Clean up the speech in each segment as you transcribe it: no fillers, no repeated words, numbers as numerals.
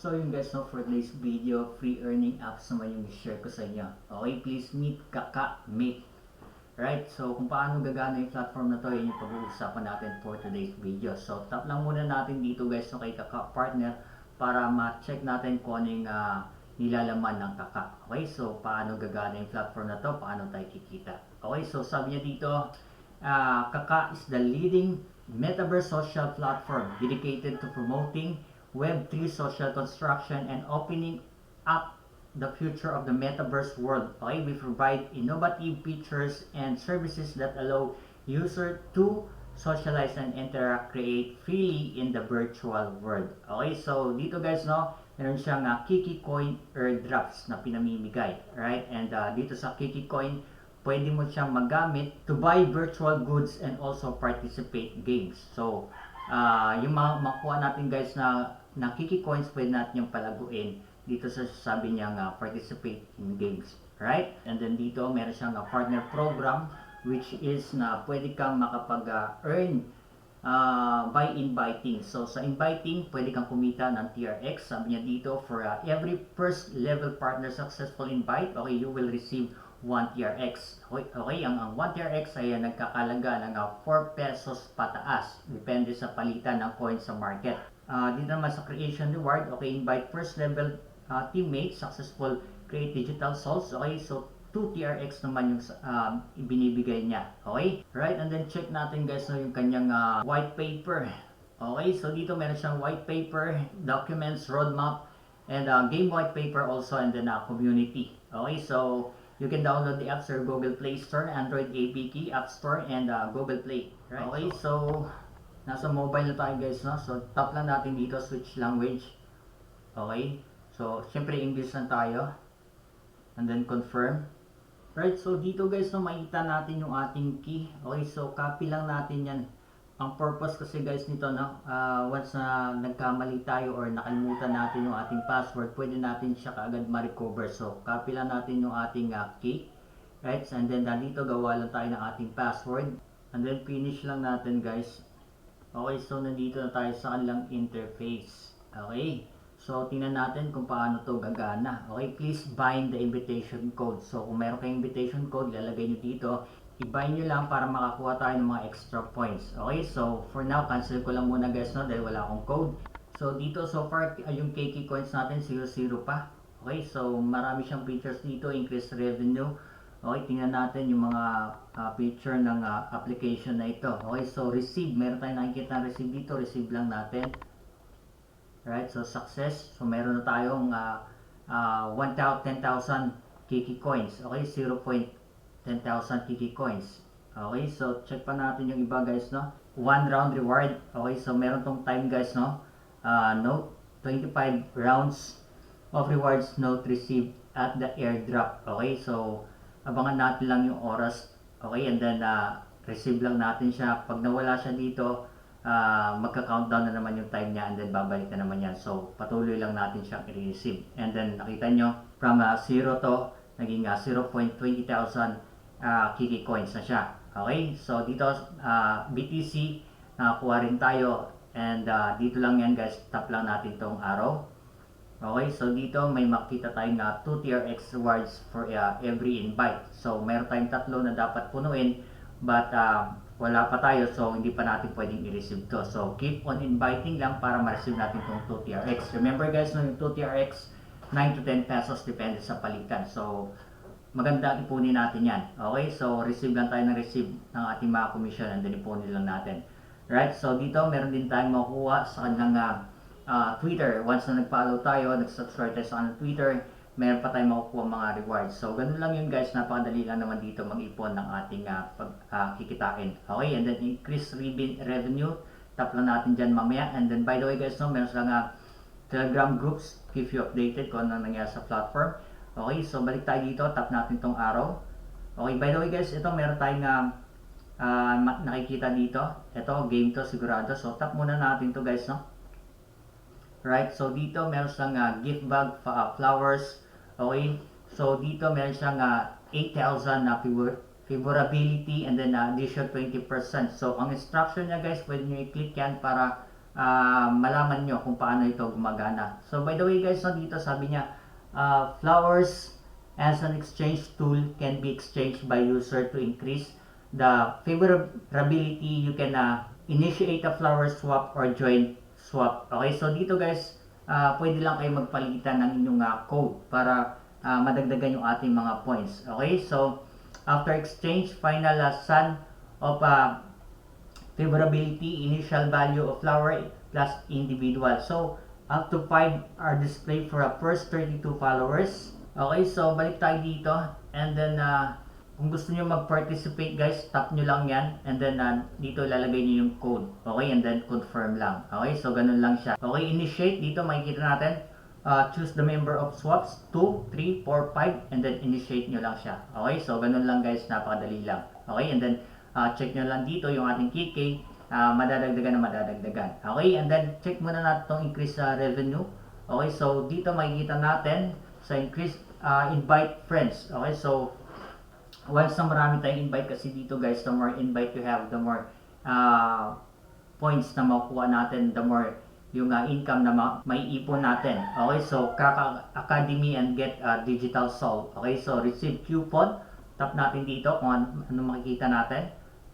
So yun guys, no, for today's video, free earning apps naman yung share ko sa inyo. Okay, please meet Kaka-Make. Right, so kung paano gagana yung platform na to, yun yung pag-uusapan natin for today's video. So tap lang muna natin dito guys, no, kay Kaka-Partner para ma-check natin kung ano yung nilalaman ng Kaka. Okay, so paano gagana yung platform na to, paano tayo kikita. Okay, so sabi niya dito, Kaka is the leading metaverse social platform dedicated to promoting Web3 social construction and opening up the future of the metaverse world. Okay, we provide innovative features and services that allow users to socialize and interact, create freely in the virtual world. Okay, so dito guys, no, meron siyang Kiki Coin airdrops na pinamimigay, right? And dito sa Kiki Coin, pwede mo siyang magamit to buy virtual goods and also participate games. So, yung makuha natin guys na Kiki Coins, pwede natin yung palaguin dito sa sabi niya participate in games, right? And then dito meron siyang partner program which is na pwede kang makapag-earn by inviting. So sa inviting, pwede kang kumita ng TRX. Sabi niya dito, for every first level partner successful invite, okay, you will receive 1 TRX. Okay, ang 1 TRX ay nagkakalaga ng 4 pesos pataas. Depende sa palitan ng coins sa market. Dito naman sa creation reward, okay, invite first level teammates, successful create digital souls. Okay, so 2 TRX naman yung ibinibigay niya. Okay, right, and then check natin guys, no, yung kanyang white paper. Okay, so dito meron siyang white paper, documents, roadmap, and game white paper also, and then community. Okay, so you can download the apps or Google Play Store, Android APK, App Store, and Google Play. Right? Okay, so nasa mobile na tayo guys, no? So tap lang natin dito, switch language. Okay, so syempre English lang tayo. And then confirm. Right, so dito guys, no, makita natin yung ating key. Okay, so copy lang natin yan. Ang purpose kasi guys nito, no, once na nagkamali tayo or nakalimutan natin yung ating password, pwede natin siya kaagad ma-recover. So copy lang natin yung ating key. Right, and then dito gawa lang tayo ng ating password. And then finish lang natin guys. Okay, so nandito na tayo sa kanilang interface. Okay, so tingnan natin kung paano to gagana. Okay, please bind the invitation code. So kung meron kayong invitation code, lalagay nyo dito. I-bind nyo lang para makakuha tayo ng mga extra points. Okay, so for now, cancel ko lang muna guys, no, dahil wala akong code. So dito, so far, yung KK coins natin, 0 pa. Okay, so marami siyang features dito, increase revenue. Okay, tingnan natin yung mga feature ng application na ito. Okay, so receive, meron tayong nakikita ng receive dito, receive lang natin. Right, so success. So meron na tayong 10,000 KK coins. Okay, 0.10,000 Kiki coins. Okay, so check pa natin yung iba guys, no. 1 round reward. Okay, so meron tong time guys, no. Note 25 rounds of rewards note received at the airdrop. Okay, so abangan natin lang yung oras. Okay, and then receive lang natin siya. Pag nawala siya dito, magka-countdown na naman yung time niya, and then babalik na naman yan. So patuloy lang natin siyang i-receive. And then nakita nyo, from 0 to naging 0.20,000 Kiki coins na siya. Okay, so dito BTC nakakuha rin tayo, and dito lang yan guys, tap lang natin tong arrow. Okay, so dito may makita tayong 2 TRX rewards for every invite. So meron tayong tatlo na dapat punuin, but wala pa tayo, so hindi pa natin pwedeng i-receive to. So keep on inviting lang para ma-receive natin tong 2 TRX. Remember guys, no, yung 2 TRX 9 to 10 pesos depende sa palitan. So maganda ipunin natin yan. Okay, so receive lang tayo ng receive ng ating mga commission, and then ipunin lang natin. Right, so dito meron din tayong makukuha sa kanilang Twitter. Once na nag-follow tayo, nag-subscribe tayo sa kanilang Twitter, meron pa tayong makukuha mga rewards. So ganun lang yun guys, napakadali lang naman dito mag-ipon ng ating kikitain. Okay, and then increase revenue, tap lang natin dyan mamaya. And then by the way guys, no, meron silang Telegram groups, keep you updated kung ano nangyari sa platform. Okay, so balik tayo dito, tap natin tong arrow. Okay, by the way guys, ito meron tayong nakikita dito. Ito, game to sigurado. So tap muna natin to guys, no. Right, so dito meron siyang gift bag, flowers. Okay, so dito meron siyang 8,000 na favorability, and then additional 20%. So ang instruction niya guys, pwede nyo i-click yan para malaman nyo kung paano ito gumagana. So by the way guys, no, dito sabi niya, flowers as an exchange tool can be exchanged by user to increase the favorability. You can initiate a flower swap or join swap. Okay, so dito guys, pwede lang kayo magpalitan ng inyong code para madagdagan yung ating mga points. Okay, so after exchange, final sum of favorability, initial value of flower plus individual. So up to 5 are displayed for a first 32 followers. Okay, so balik tayo dito, and then kung gusto nyo mag-participate guys, tap nyo lang yan, and then dito ilalagay nyo yung code. Okay, and then confirm lang. Okay, so ganun lang siya. Okay, initiate, dito makikita natin, choose the member of swaps, 2, 3, 4, 5, and then initiate nyo lang siya. Okay, so ganun lang guys, napakadali lang. Okay, and then check nyo lang dito yung ating KK, madadagdagan na madadagdagan. Okay, and then check muna natin itong increase revenue. Okay, so dito makikita natin sa increase invite friends. Okay, so once na marami tayong invite, kasi dito guys, the more invite you have, the more points na makukuha natin, the more yung income na may ipon natin. Okay, so Kaka Academy and get digital soul. Okay, so receive coupon, tap natin dito kung ano makikita natin.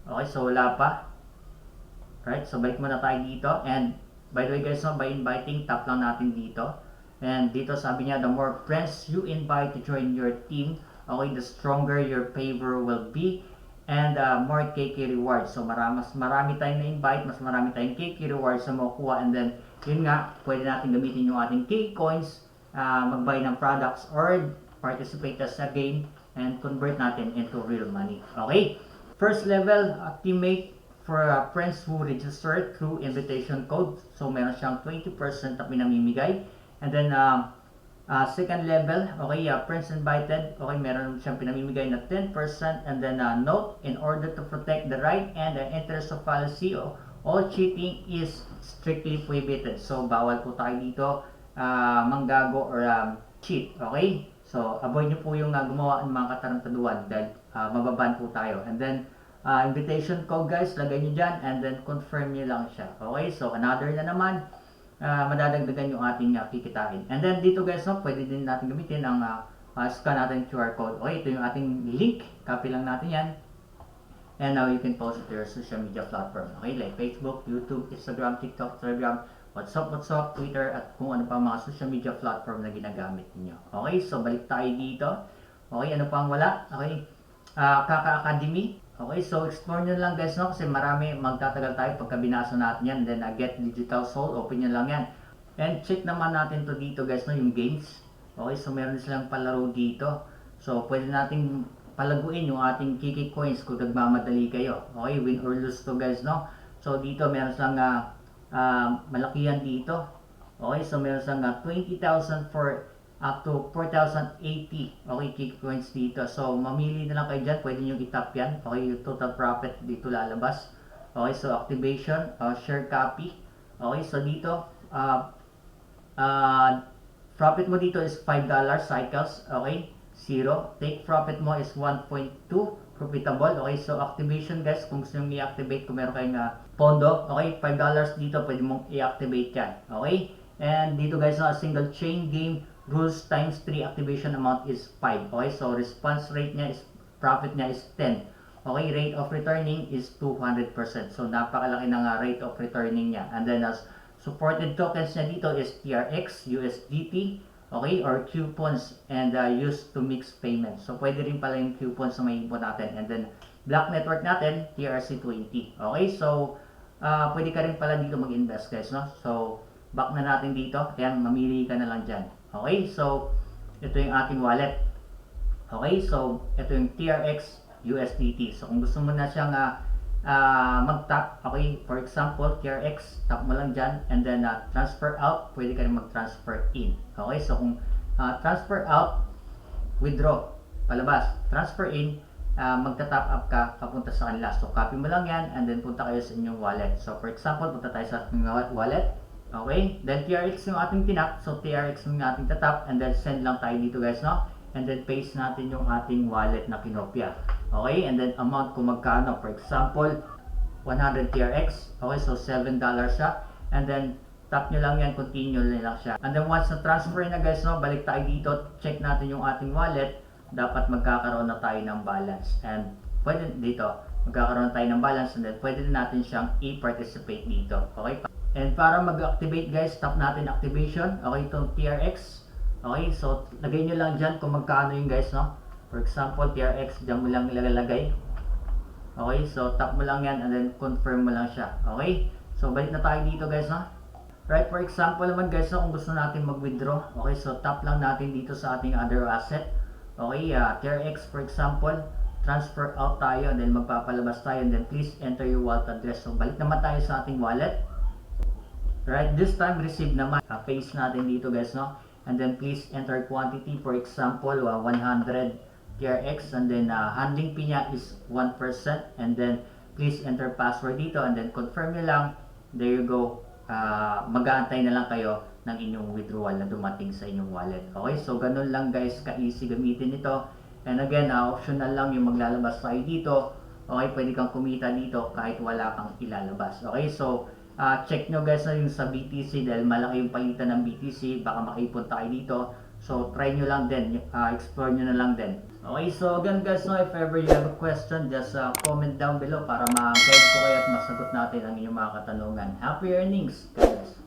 Okay, so wala pa. Right, so balik muna tayo dito, and by the way guys, no, by inviting, tap lang natin dito. And dito sabi niya, the more friends you invite to join your team, okay, the stronger your favor will be, and more KK rewards. So mas marami tayong na-invite, mas marami tayong KK rewards na makukuha, and then yun nga, pwede natin gamitin yung ating K coins, mag-buy ng products or participate sa game and convert natin into real money. Okay, first level, teammate for friends who register through invitation code. So meron siyang 20% na pinamimigay. And then second level, okay, friends invited, okay, meron siyang pinamimigay na 10%. And then note, in order to protect the right and the interest of policy, all cheating is strictly prohibited. So bawal po tayo dito manggago or cheat. Okay, so avoid nyo po yung gumawa ng mga katarantaduan dahil mababan po tayo. And then invitation code guys, lagay nyo dyan, and then confirm nyo lang siya. Okay, so another na naman, madadagdagan yung ating kikitain. And then dito guys, no, pwede din natin gamitin ang scan natin QR code. Okay, ito yung ating link, copy lang natin yan, and now you can post it to your social media platform. Okay, like Facebook, YouTube, Instagram, TikTok, Telegram, WhatsApp, Twitter, at kung ano pa mga social media platform na ginagamit niyo. Okay, so balik tayo dito. Okay, ano pang wala? Okay, Kaka Academy. Okay, so explore nyo lang guys, no, kasi marami, magtatagal tayo pagka binasa natin yan. Then get digital soul, open nyo lang yan. And check naman natin to dito guys, no, yung games. Okay, so meron silang palaro dito. So pwede nating palaguin yung ating Kiki coins kung nagmamadali kayo. Okay, win or lose to guys, no. So dito meron silang malaki yan dito. Okay, so meron silang 20,000 for up to 4,080. Okay, Kiki coins dito. So mamili na lang kayo dyan, pwede nyo i-tap yan. Okay, yung total profit dito lalabas. Okay, so activation, share copy. Okay, so dito profit mo dito is $5 cycles. Okay, 0. Take profit mo is 1.2 profitable. Okay, so activation guys, kung gusto nyo i-activate, kung meron kayong pondo, okay, $5 dito, pwede mong i-activate yan. Okay, and dito guys, a single chain game rules times 3 activation amount is 5. Okay, so response rate niya is, profit niya is 10. Okay, rate of returning is 200%. So napakalaki ng rate of returning niya. And then as supported tokens niya dito is TRX, USDT, okay, or coupons, and used to mix payments. So pwede rin pala yung coupons na may input natin. And then block network natin, TRC20. Okay, so pwede ka rin pala dito mag-invest guys, no? So back na natin dito, kaya mamili ka na lang dyan. Okay, so ito yung ating wallet. Okay, so ito yung TRX USDT. So kung gusto mo na siyang mag-tap, okay, for example, TRX, tap mo lang dyan, and then transfer out, pwede ka rin mag-transfer in. Okay, so kung transfer out, withdraw, palabas, transfer in, magta-top up ka papunta sa kanila. So copy mo lang yan, and then punta kayo sa inyong wallet. So for example, punta tayo sa ating wallet. Okay, then TRX yung ating tinap, so TRX yung ating tatap, and then send lang tayo dito guys, no? And then paste natin yung ating wallet na kinopya. Okay, and then amount kung magkano, for example 100 TRX. Okay, so $7 siya, And then, tap nyo lang yan, continue na lang siya. And then once na transfer na guys, no, balik tayo dito, check natin yung ating wallet, dapat magkakaroon na tayo ng balance. And pwede dito, magkakaroon tayo ng balance and then pwede na natin siyang i-participate dito. Okay? And para mag-activate guys, tap natin activation. Okay, itong TRX. Okay, so lagay nyo lang dyan kung magkano yung guys, no? For example, TRX, dyan mo lang ilalagay. Okay, so tap mo lang yan and then confirm mo lang siya. Okay, so balik na tayo dito guys, no? Right, for example naman guys, no, kung gusto natin mag-withdraw, okay, so tap lang natin dito sa ating other asset. Okay, TRX for example, transfer out tayo and then magpapalabas tayo and then please enter your wallet address. So balik naman tayo sa ating wallet. Right, this time receive naman. Paste natin dito guys, no? And then please enter quantity, for example, 100 TRX and then handling fee niya is 1% and then please enter password dito and then confirm nyo lang. There you go. Mag-aantay na lang kayo ng inyong withdrawal na dumating sa inyong wallet. Okay, so ganun lang guys, ka-easy gamitin ito. And again, optional lang yung maglalabas tayo dito. Okay, pwede kang kumita dito kahit wala kang ilalabas. Okay, so check nyo guys na yung sa BTC dahil malaki yung palitan ng BTC, baka makaipon tayo dito. So try nyo lang din, explore nyo na lang din. Okay, so again guys, no, if ever you have a question, just comment down below para ma-guide ko kayo at masagot natin ang inyong mga katanungan. Happy earnings guys!